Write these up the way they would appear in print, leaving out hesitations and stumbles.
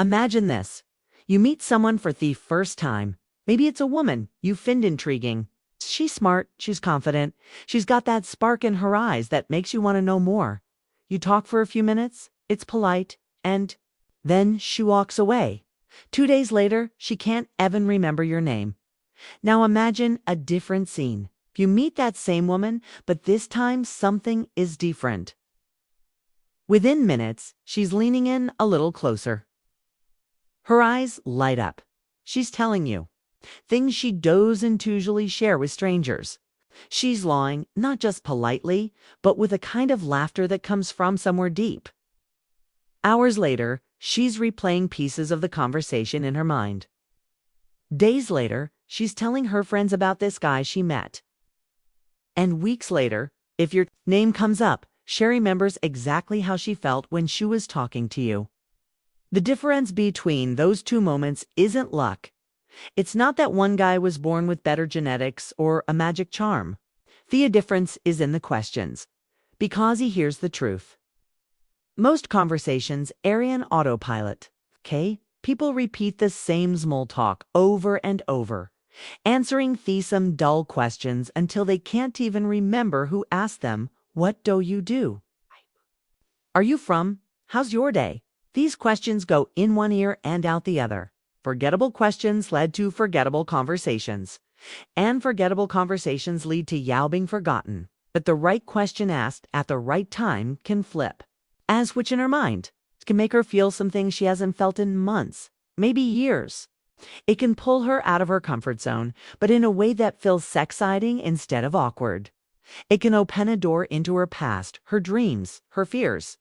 Imagine this. You meet someone for the first time. Maybe it's a woman you find intriguing. She's smart, she's confident, she's got that spark in her eyes that makes you want to know more. You talk for a few minutes, it's polite, and then she walks away. 2 days later, she can't even remember your name. Now imagine a different scene. You meet that same woman, but this time something is different. Within minutes, she's leaning in a little closer. Her eyes light up. She's telling you things she doesn't usually share with strangers. She's lying, not just politely, but with a kind of laughter that comes from somewhere deep. Hours later, she's replaying pieces of the conversation in her mind. Days later, she's telling her friends about this guy she met. And weeks later, if your name comes up, she remembers exactly how she felt when she was talking to you. The difference between those two moments isn't luck. It's not that one guy was born with better genetics or a magic charm. The difference is in the questions, because he hears the truth. Most conversations are in autopilot, okay? People repeat the same small talk over and over, answering some dull questions until they can't even remember who asked them. What do you do? Are you from? How's your day? These questions go in one ear and out the other. Forgettable questions led to forgettable conversations. And forgettable conversations lead to being forgotten. But the right question asked at the right time can flip. A switch in her mind. It can make her feel something she hasn't felt in months, maybe years. It can pull her out of her comfort zone, but in a way that feels exciting instead of awkward. It can open a door into her past, her dreams, her fears.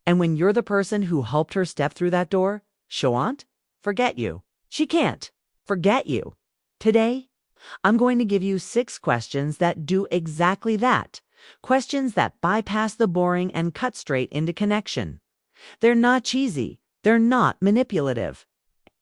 And when you're the person who helped her step through that door, she won't forget you. She can't forget you. Today, I'm going to give you 6 questions that do exactly that. Questions that bypass the boring and cut straight into connection. They're not cheesy. They're not manipulative.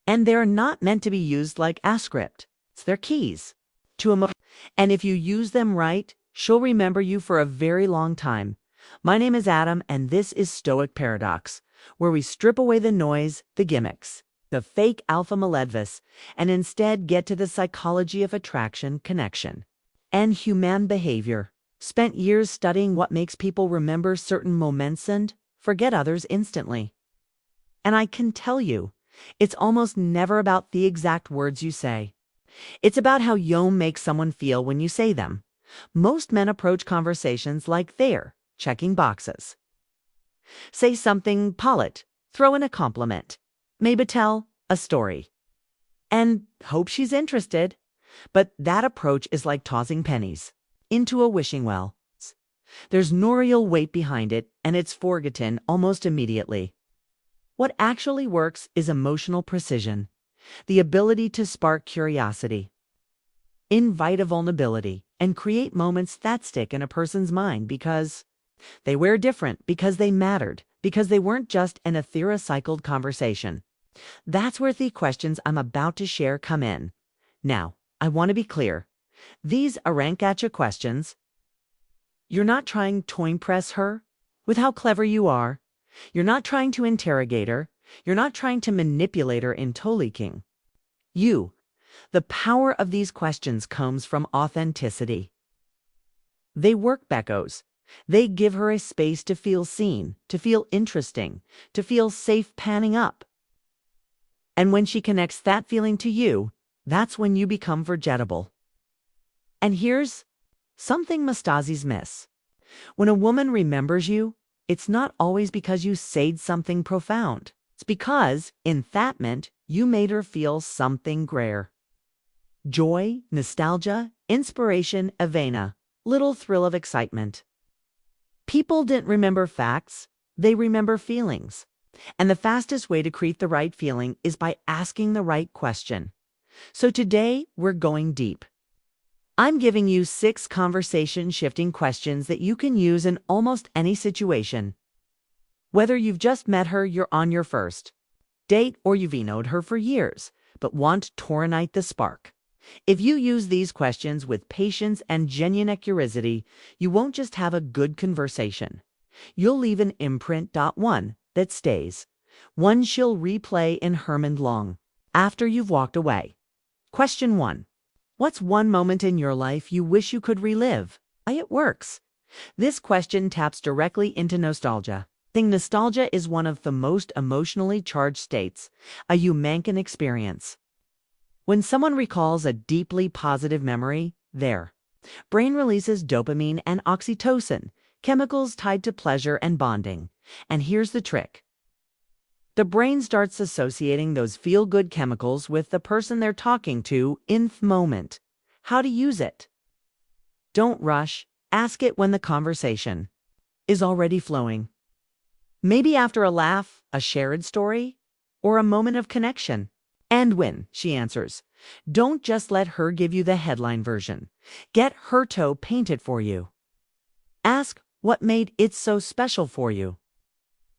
And they're not meant to be used like a script. It's their keys to emotion. And if you use them right, she'll remember you for a very long time. My name is Adam, and this is Stoic Paradox, where we strip away the noise, the gimmicks, the fake alpha maledvis, and instead get to the psychology of attraction, connection, and human behavior. Spent years studying what makes people remember certain moments and forget others instantly. And I can tell you, it's almost never about the exact words you say. It's about how you make someone feel when you say them. Most men approach conversations like they're checking boxes. Say something polite, throw in a compliment, maybe tell a story, and hope she's interested. But that approach is like tossing pennies into a wishing well. There's no real weight behind it, and it's forgotten almost immediately. What actually works is emotional precision, the ability to spark curiosity, invite a vulnerability, and create moments that stick in a person's mind because they were different, because they mattered, because they weren't just an ethereal conversation. That's where the questions I'm about to share come in. Now, I want to be clear. These aren't gotcha questions. You're not trying to impress her with how clever you are. You're not trying to interrogate her. You're not trying to manipulate her into leaking. The power of these questions comes from authenticity. They work Beckos. They give her a space to feel seen, to feel interesting, to feel safe panning up. And when she connects that feeling to you, that's when you become forgettable. And here's something Mastazis miss. When a woman remembers you, it's not always because you said something profound. It's because, in that moment, you made her feel something rare. Joy, nostalgia, inspiration, avena, little thrill of excitement. People didn't remember facts, they remember feelings. And the fastest way to create the right feeling is by asking the right question. So today, we're going deep. I'm giving you 6 conversation-shifting questions that you can use in almost any situation. Whether you've just met her, you're on your first date, or you've known her for years, but want to reignite the spark. If you use these questions with patience and genuine curiosity, you won't just have a good conversation. You'll leave an imprint. One that stays. One she'll replay in her mind long, after you've walked away. Question 1. What's one moment in your life you wish you could relive? Why it works. This question taps directly into nostalgia. Nostalgia is one of the most emotionally charged states a human can experience. When someone recalls a deeply positive memory, their brain releases dopamine and oxytocin, chemicals tied to pleasure and bonding. And here's the trick. The brain starts associating those feel-good chemicals with the person they're talking to in the moment. How to use it? Don't rush. Ask it when the conversation is already flowing. Maybe after a laugh, a shared story, or a moment of connection. And when she answers, don't just let her give you the headline version. Get her toe painted for you. Ask what made it so special for you.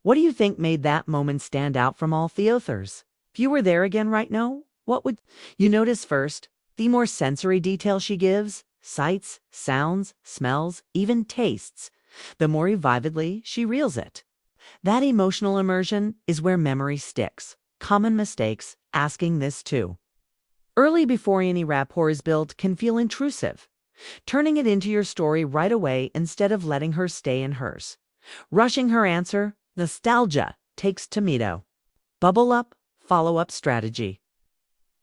What do you think made that moment stand out from all the others? If you were there again right now, what would you notice first? The more sensory detail she gives, sights, sounds, smells, even tastes, the more vividly she reels it. That emotional immersion is where memory sticks. Common mistakes, asking this too. Early before any rapport is built can feel intrusive. Turning it into your story right away instead of letting her stay in hers. Rushing her answer, nostalgia takes tomato. Bubble up, follow-up strategy.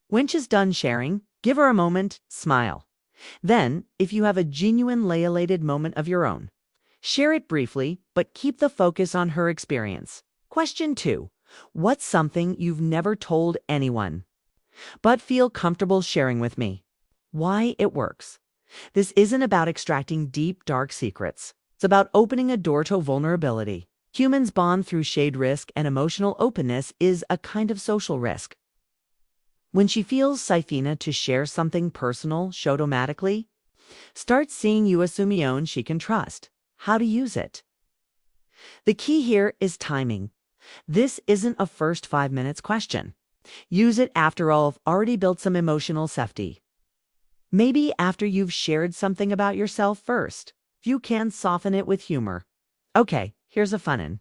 When she's done sharing, give her a moment, smile. Then, if you have a genuine elated moment of your own, share it briefly, but keep the focus on her experience. Question 2. What's something you've never told anyone, but feel comfortable sharing with me? Why it works. This isn't about extracting deep, dark secrets. It's about opening a door to vulnerability. Humans bond through shared risk, and emotional openness is a kind of social risk. When she feels safe to share something personal, automatically start seeing you as someone she can trust. How to use it. The key here is timing. This isn't a first 5 minutes question. Use it after all, already built some emotional safety. Maybe after you've shared something about yourself first. You can soften it with humor. Okay, here's a fun one.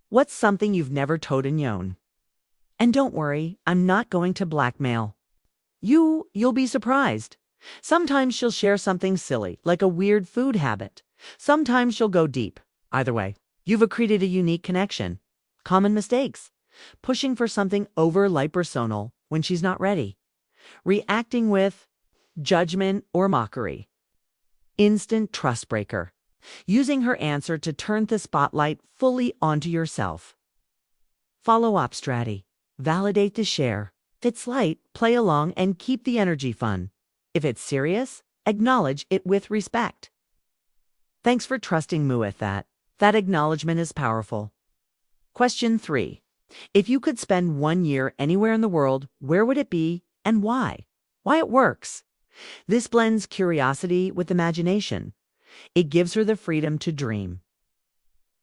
What's something you've never told anyone? And don't worry, I'm not going to blackmail. You'll be surprised. Sometimes she'll share something silly, like a weird food habit. Sometimes she'll go deep. Either way, you've created a unique connection. Common mistakes. Pushing for something overly personal when she's not ready. Reacting with judgment or mockery. Instant trust breaker. Using her answer to turn the spotlight fully onto yourself. Follow-up strategy. Validate the share. If it's light, play along and keep the energy fun. If it's serious, acknowledge it with respect. Thanks for trusting me with that. That acknowledgement is powerful. Question 3. If you could spend 1 year anywhere in the world, where would it be and why? Why it works. This blends curiosity with imagination. It gives her the freedom to dream.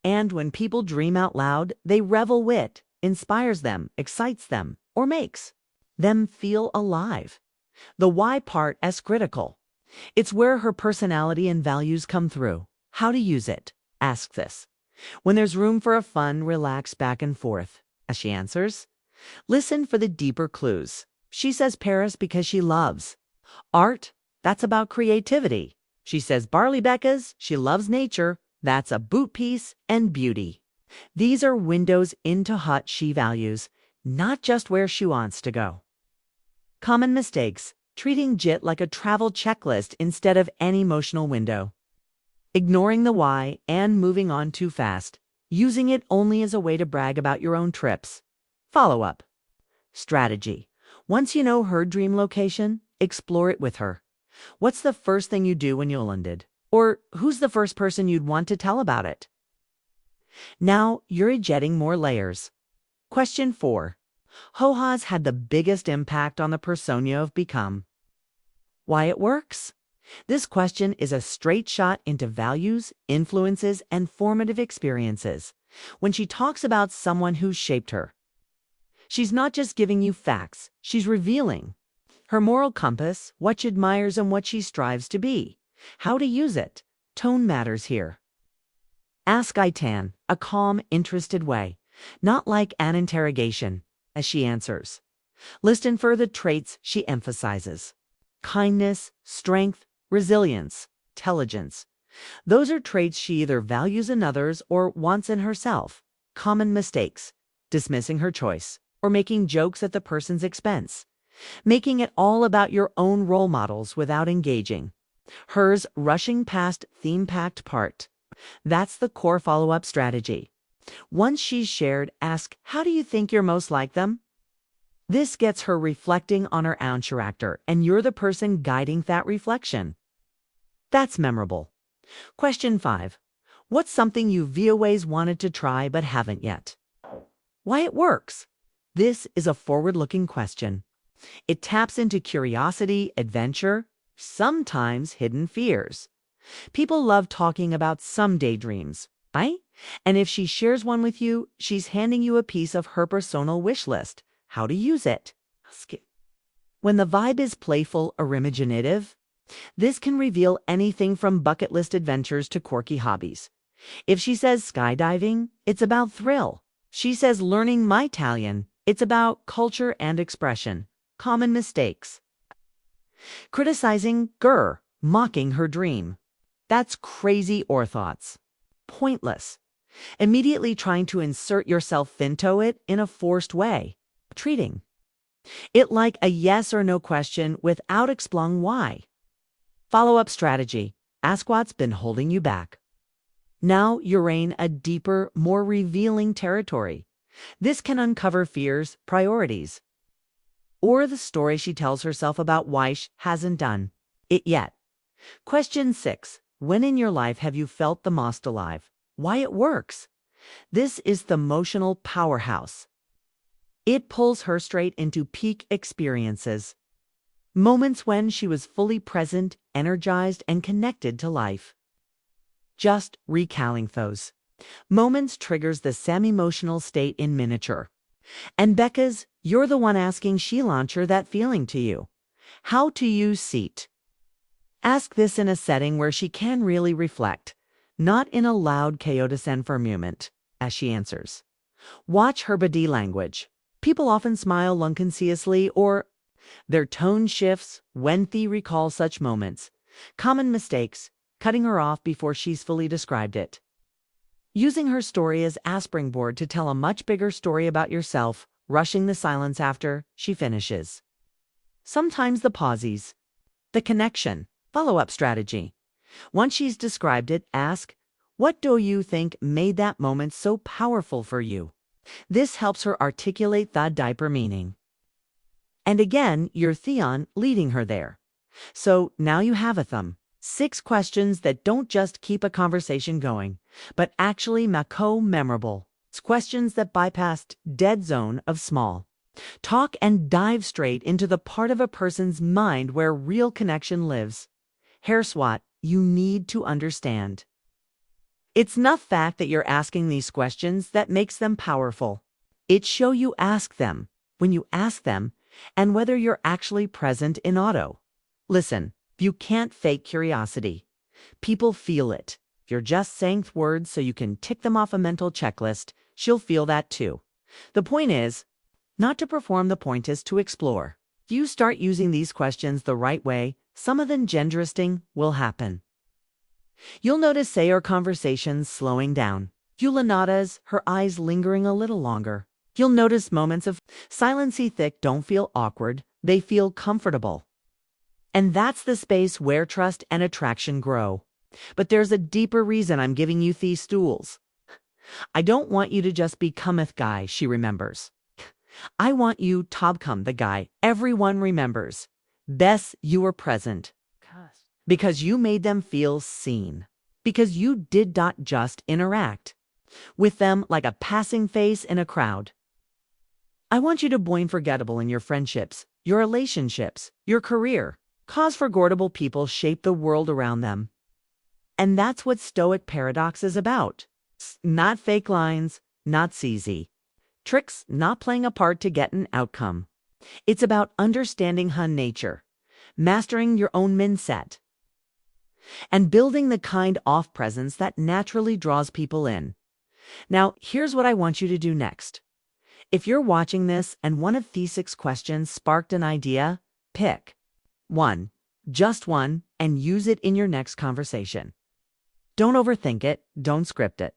And when people dream out loud, they revel wit, inspires them, excites them, or makes them feel alive. The why part is critical. It's where her personality and values come through. How to use it? Ask this. When there's room for a fun, relaxed back and forth. As she answers, listen for the deeper clues. She says Paris because she loves art. That's about creativity. She says barley because she loves nature. That's a boot piece and beauty. These are windows into what she values, not just where she wants to go. Common mistakes. Treating JIT like a travel checklist instead of an emotional window. Ignoring the why and moving on too fast. Using it only as a way to brag about your own trips. Follow-up strategy. Once you know her dream location, explore it with her. What's the first thing you do when you landed? Or who's the first person you'd want to tell about it? Now you're jetting more layers. Question 4. Who has had the biggest impact on the persona you've become? Why it works? This question is a straight shot into values, influences, and formative experiences. When she talks about someone who shaped her, she's not just giving you facts, she's revealing her moral compass, what she admires and what she strives to be. How to use it? Tone matters here. Ask Itan, a calm, interested way. not like an interrogation, as she answers. Listen for the traits she emphasizes. Kindness, strength, resilience, intelligence. Those are traits she either values in others or wants in herself. Common mistakes: dismissing her choice, or making jokes at the person's expense. Making it all about your own role models without engaging. Hers, rushing past theme-packed part. That's the core follow-up strategy. Once she's shared, ask, how do you think you're most like them? This gets her reflecting on her own character, and you're the person guiding that reflection. That's memorable. Question 5. What's something you've always wanted to try but haven't yet? Why it works? This is a forward-looking question. It taps into curiosity, adventure, sometimes hidden fears. People love talking about some daydreams, right? And if she shares one with you, she's handing you a piece of her personal wish list. How to use it. When the vibe is playful or imaginative, this can reveal anything from bucket list adventures to quirky hobbies. If she says skydiving, it's about thrill. She says learning my Italian, it's about culture and expression. Common mistakes. Criticizing mocking her dream. That's crazy or thoughts. Pointless. Immediately trying to insert yourself into it in a forced way. Treating it like a yes or no question without explaining why. Follow-up strategy. Ask what's been holding you back. Now you're in a deeper, more revealing territory. This can uncover fears, priorities, or the story she tells herself about why she hasn't done it yet. Question 6. When in your life have you felt the most alive? Why it works? This is the emotional powerhouse. It pulls her straight into peak experiences. Moments when she was fully present, energized, and connected to life. Just recalling those moments triggers the semi-emotional state in miniature. And Becca's, you're the one asking she launcher that feeling to you. How to use seat. Ask this in a setting where she can really reflect, not in a loud chaotic environment, as she answers. Watch her body language. People often smile unconsciously, or their tone shifts when they recall such moments. Common mistakes: cutting her off before she's fully described it. Using her story as a springboard to tell a much bigger story about yourself, rushing the silence after she finishes. Sometimes the pauses. The connection. Follow-up strategy. Once she's described it, ask, what do you think made that moment so powerful for you? This helps her articulate the deeper meaning. And again, you're Theon leading her there. So now you have them. 6 questions that don't just keep a conversation going, but actually make memorable. It's questions that bypassed dead zone of small talk and dive straight into the part of a person's mind where real connection lives. Here's what you need to understand. It's not fact that you're asking these questions that makes them powerful. It's show you ask them, when you ask them, and whether you're actually present in auto. Listen, you can't fake curiosity. People feel it. If you're just saying words so you can tick them off a mental checklist, she'll feel that too. The point is not to perform, the point is to explore. If you start using these questions the right way, some of the genderisting will happen. You'll notice her conversations slowing down. You'll notice her eyes lingering a little longer. You'll notice moments of silency thick don't feel awkward, they feel comfortable. And that's the space where trust and attraction grow. But there's a deeper reason I'm giving you these tools. I don't want you to just become a guy she remembers. I want you to become the guy everyone remembers. Best you were present. Because you made them feel seen. Because you did not just interact with them like a passing face in a crowd. I want you to be unforgettable in your friendships, your relationships, your career. Cause forgettable people shape the world around them. And that's what Stoic paradox is about. Not fake lines, not easy tricks, not playing a part to get an outcome. It's about understanding her nature, mastering your own mindset, and building the kind of presence that naturally draws people in. Now, here's what I want you to do next. If you're watching this and one of these 6 questions sparked an idea, pick one, just one, and use it in your next conversation. Don't overthink it, don't script it.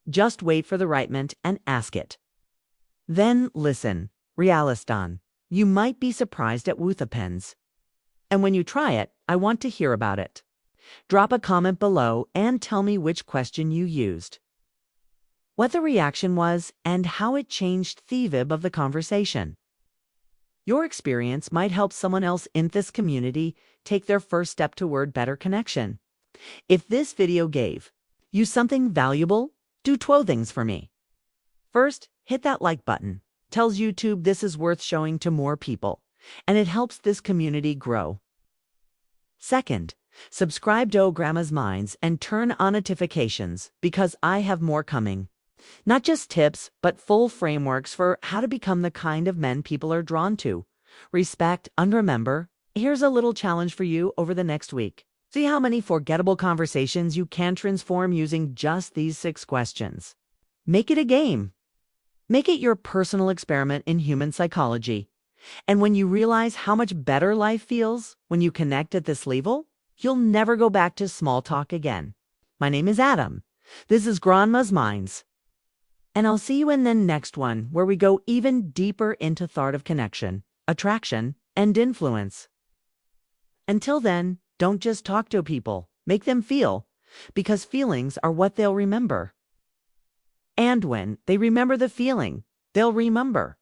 Just wait for the right moment and ask it. Then listen, realistan. You might be surprised at what happens. And when you try it, I want to hear about it. Drop a comment below and tell me which question you used, what the reaction was, and how it changed the vibe of the conversation. Your experience might help someone else in this community take their first step toward better connection. If this video gave you something valuable, do 2 things for me. First, hit that like button. Tells YouTube this is worth showing to more people, and it helps this community grow. Second, subscribe to Grandma's Minds and turn on notifications because I have more coming. Not just tips, but full frameworks for how to become the kind of men people are drawn to. Respect, and remember, here's a little challenge for you over the next week. See how many forgettable conversations you can transform using just these 6 questions. Make it a game. Make it your personal experiment in human psychology. And when you realize how much better life feels when you connect at this level, you'll never go back to small talk again. My name is Adam. This is Grandma's Minds. And I'll see you in the next one where we go even deeper into thought of connection, attraction, and influence. Until then, don't just talk to people, make them feel, because feelings are what they'll remember. And when they remember the feeling, they'll remember.